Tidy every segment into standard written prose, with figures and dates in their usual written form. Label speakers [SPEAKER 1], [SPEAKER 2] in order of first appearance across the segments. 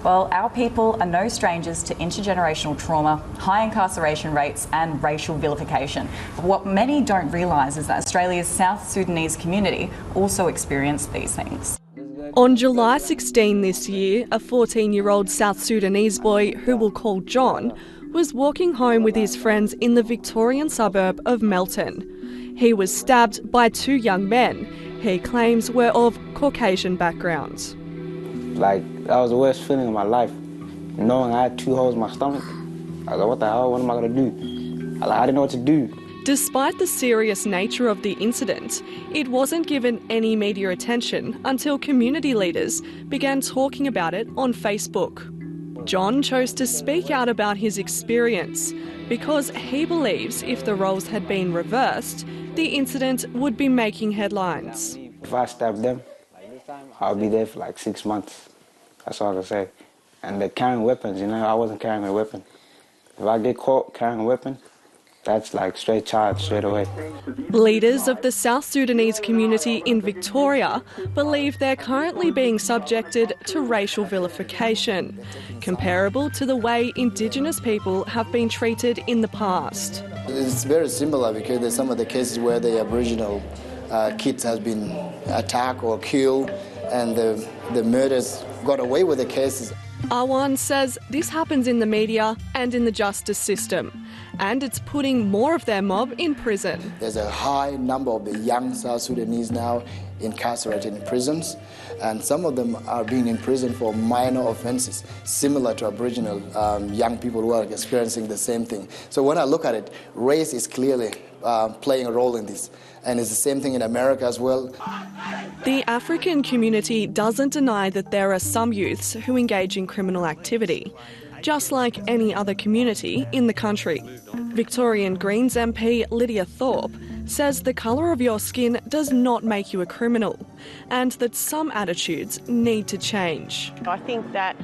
[SPEAKER 1] Well, our people are no strangers to intergenerational trauma, high incarceration rates and racial vilification. But what many don't realise is that Australia's South Sudanese community also experienced these things.
[SPEAKER 2] On July 16 this year, a 14-year-old South Sudanese boy, who we'll call John, was walking home with his friends in the Victorian suburb of Melton. He was stabbed by two young men he claims were of Caucasian backgrounds.
[SPEAKER 3] Like, that was the worst feeling of my life. Knowing I had 2 holes in my stomach. I was like, what the hell, what am I going to do? I didn't know what to do.
[SPEAKER 2] Despite the serious nature of the incident, it wasn't given any media attention until community leaders began talking about it on Facebook. John chose to speak out about his experience because he believes if the roles had been reversed, the incident would be making headlines.
[SPEAKER 3] If I stabbed them, I'll be there for like 6 months. That's all I can say. And they're carrying weapons, you know, I wasn't carrying a weapon. If I get caught carrying a weapon, that's like straight charge, straight away.
[SPEAKER 2] Leaders of the South Sudanese community in Victoria believe they're currently being subjected to racial vilification, comparable to the way Indigenous people have been treated in the past.
[SPEAKER 4] It's very similar because there's some of the cases where the Aboriginal kids has been attacked or killed and the murders got away with the cases.
[SPEAKER 2] Awan says this happens in the media and in the justice system, and it's putting more of their mob in prison.
[SPEAKER 4] There's a high number of the young South Sudanese now incarcerated in prisons, and some of them are being imprisoned for minor offences, similar to Aboriginal young people who are experiencing the same thing. So when I look at it, race is clearly playing a role in this, and it's the same thing in America as well.
[SPEAKER 2] The African community doesn't deny that there are some youths who engage in criminal activity, just like any other community in the country. Victorian Greens MP Lydia Thorpe says the colour of your skin does not make you a criminal, and that some attitudes need to change.
[SPEAKER 5] I think that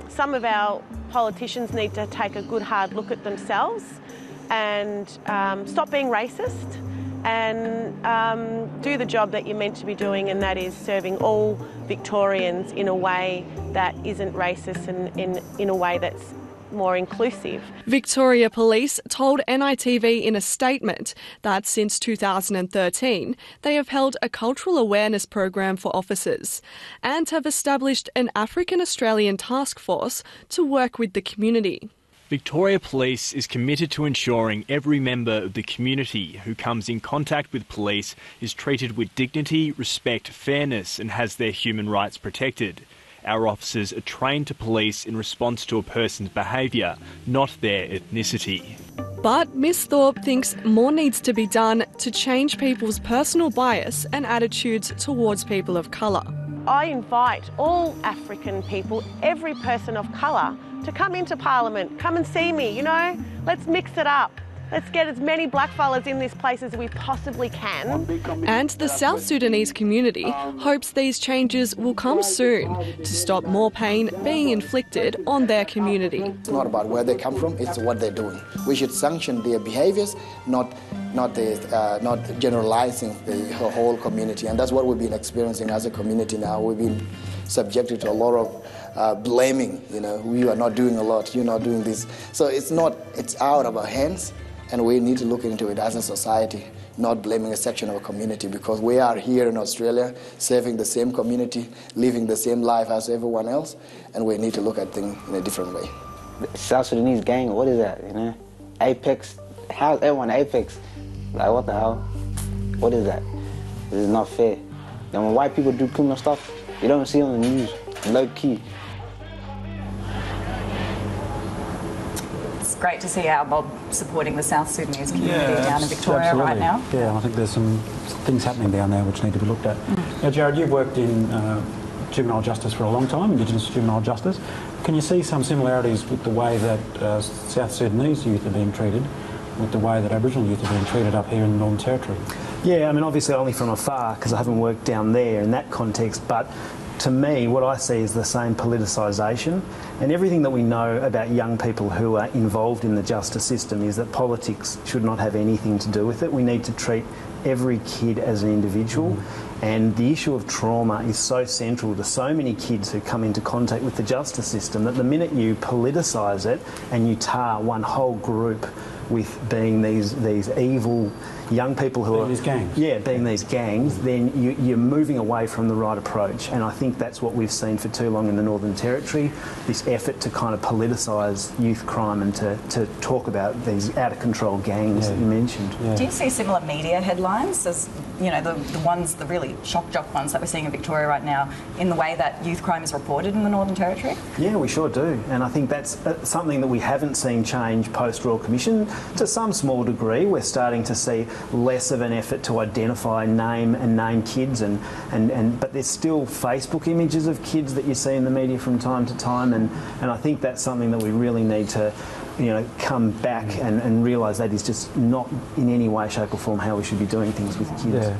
[SPEAKER 5] some of our politicians need to take a good hard look at themselves and stop being racist and do the job that you're meant to be doing, and that is serving all Victorians in a way that isn't racist and in a way that's more inclusive.
[SPEAKER 2] Victoria Police told NITV in a statement that since 2013 they have held a cultural awareness program for officers and have established an African Australian task force to work with the community.
[SPEAKER 6] Victoria Police is committed to ensuring every member of the community who comes in contact with police is treated with dignity, respect, fairness and has their human rights protected. Our officers are trained to police in response to a person's behaviour, not their ethnicity.
[SPEAKER 2] But Ms Thorpe thinks more needs to be done to change people's personal bias and attitudes towards people of colour.
[SPEAKER 5] I invite all African people, every person of colour, to come into Parliament, come and see me, you know, let's mix it up. Let's get as many blackfellas in this place as we possibly can.
[SPEAKER 2] And the South Sudanese community hopes these changes will come soon to stop more pain being inflicted on their community.
[SPEAKER 4] It's not about where they come from, it's what they're doing. We should sanction their behaviours, not generalising the whole community. And that's what we've been experiencing as a community now. We've been subjected to a lot of blaming, you know, you are not doing a lot, you're not doing this. So it's out of our hands. And we need to look into it as a society, not blaming a section of a community, because we are here in Australia, serving the same community, living the same life as everyone else, and we need to look at things in a different way.
[SPEAKER 3] The South Sudanese gang, what is that, you know? Apex, how's everyone Apex? Like, what the hell? What is that? This is not fair. And when white people do criminal stuff, you don't see it on the news, low key.
[SPEAKER 1] It's great to see our mob supporting the South Sudanese community down in Victoria
[SPEAKER 7] absolutely.
[SPEAKER 1] right now.
[SPEAKER 7] Yeah, I think there's some things happening down there which need to be looked at. Now, Jared, you've worked in juvenile justice for a long time, Indigenous juvenile justice. Can you see some similarities with the way that South Sudanese youth are being treated with the way that Aboriginal youth are being treated up here in the Northern Territory?
[SPEAKER 8] Yeah, I mean, obviously only from afar, because I haven't worked down there in that context, but to me, what I see is the same politicisation, and everything that we know about young people who are involved in the justice system is that politics should not have anything to do with it. We need to treat every kid as an individual, And the issue of trauma is so central to so many kids who come into contact with the justice system that the minute you politicise it and you tar one whole group with being these evil young people who
[SPEAKER 7] being these gangs.
[SPEAKER 8] Yeah, being these gangs, then you're moving away from the right approach. And I think that's what we've seen for too long in the Northern Territory, this effort to kind of politicise youth crime and to talk about these out-of-control gangs that you mentioned.
[SPEAKER 1] Yeah. Do you see similar media headlines as, you know, the really shock-jock ones that we're seeing in Victoria right now, in the way that youth crime is reported in the Northern Territory?
[SPEAKER 8] Yeah, we sure do. And I think that's something that we haven't seen change post-Royal Commission. To some small degree, we're starting to see less of an effort to identify name kids, but there's still Facebook images of kids that you see in the media from time to time, and I think that's something that we really need to, you know, come back and realise that is just not in any way, shape or form how we should be doing things with kids. Yeah.